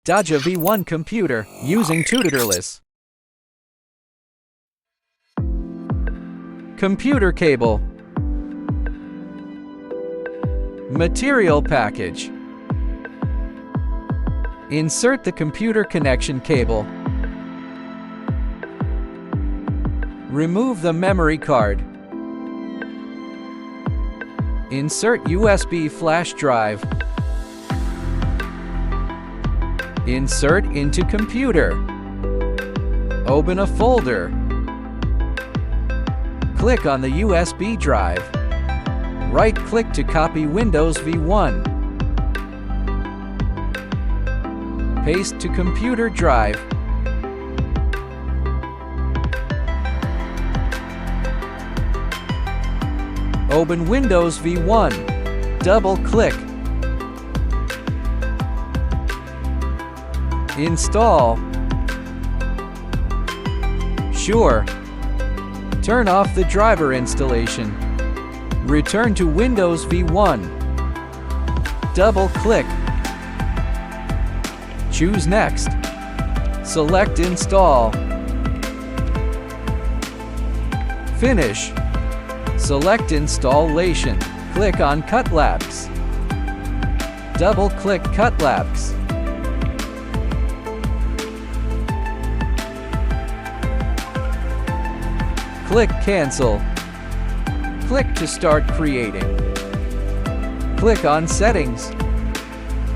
DAJA V1 Computer, using tutorless. Computer cable. Material package. Insert the computer connection cable. Remove the memory card. Insert USB flash drive. Insert into computer. Open a folder. Click on the USB drive. Right-click to copy Windows V1. Paste to computer drive. Open Windows V1. Double-click. Install. Sure. Turn off the driver installation. Return to Windows V1. Double-click. Choose Next. Select Install. Finish. Select Installation. Click on CutLabs. Double-click CutLabs. Click Cancel. Click to start creating. Click on Settings.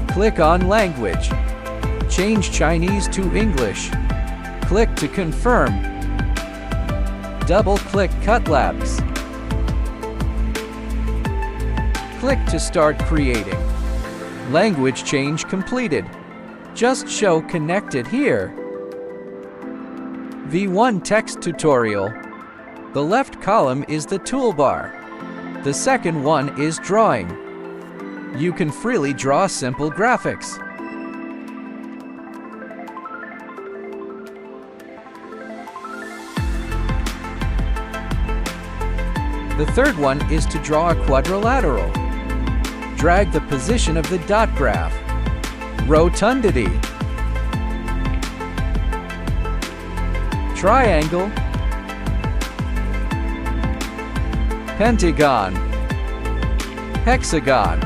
Click on Language. Change Chinese to English. Click to confirm. Double-click CutLabs. Click to start creating. Language change completed. Just show connected here. V1 text tutorial. The left column is the toolbar. The second one is drawing. You can freely draw simple graphics. The third one is to draw a quadrilateral. Drag the position of the dot graph. Rotundity. Triangle. Pentagon. Hexagon.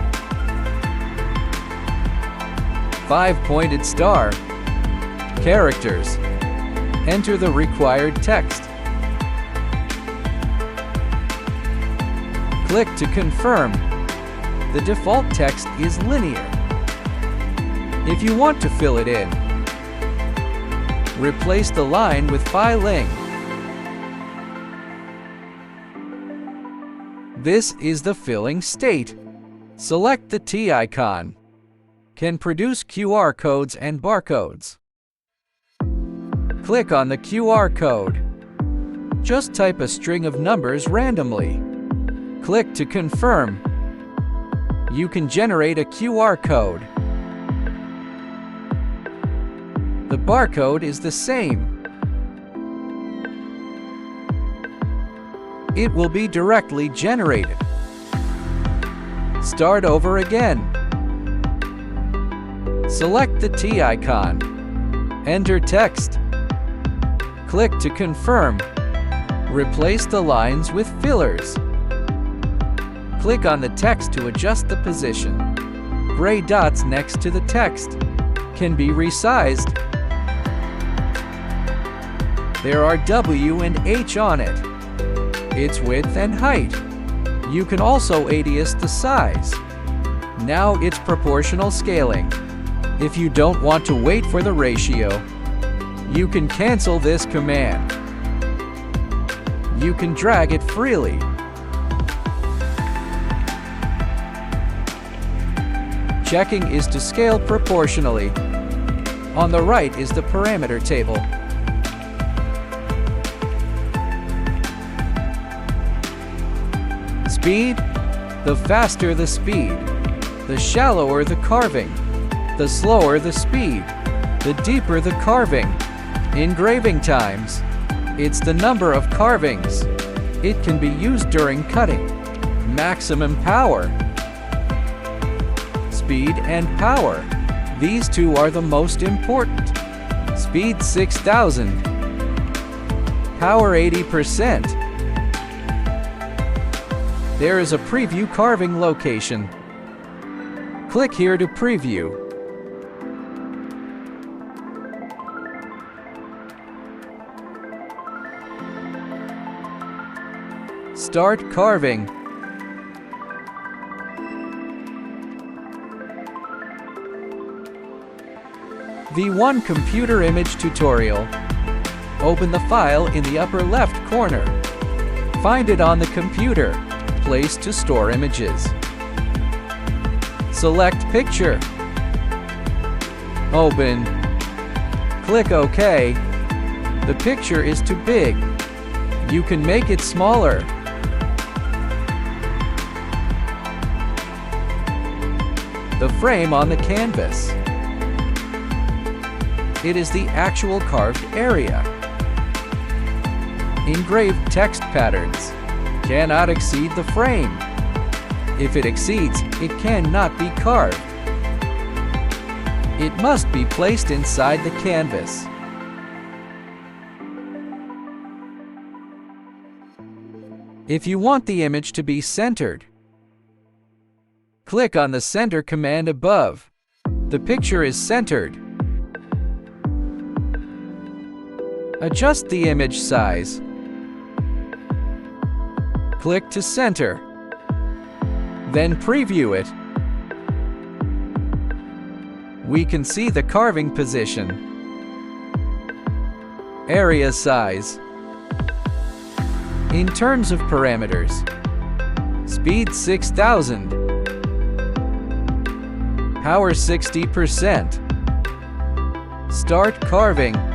Five-pointed star. Characters. Enter the required text. Click to confirm. The default text is linear. If you want to fill it in, replace the line with filing. This is the filling state. Select the T icon. Can produce QR codes and barcodes. Click on the QR code. Just type a string of numbers randomly. Click to confirm. You can generate a QR code. The barcode is the same. It will be directly generated. Start over again. Select the T icon. Enter text. Click to confirm. Replace the lines with fillers. Click on the text to adjust the position. Gray dots next to the text can be resized. There are W and H on it. Its width and height. You can also adjust the size. Now it's proportional scaling. If you don't want to wait for the ratio, you can cancel this command. You can drag it freely. Checking is to scale proportionally. On the right is the parameter table. Speed. The faster the speed. The shallower the carving. The slower the speed. The deeper the carving. Engraving times. It's the number of carvings. It can be used during cutting. Maximum power. Speed and power. These two are the most important. Speed 6,000. Power 80%. There is a preview carving location. Click here to preview. Start carving. V1 Computer Image Tutorial. Open the file in the upper left corner. Find it on the computer. Place to store images. Select Picture. Open. Click OK. The picture is too big. You can make it smaller. The frame on the canvas. It is the actual carved area. Engraved text patterns cannot exceed the frame. If it exceeds, it cannot be carved. It must be placed inside the canvas. If you want the image to be centered, click on the Center command above. The picture is centered. Adjust the image size. Click to center. Then preview it. We can see the carving position. Area size. In terms of parameters, speed 6,000. Power 60%. Start carving.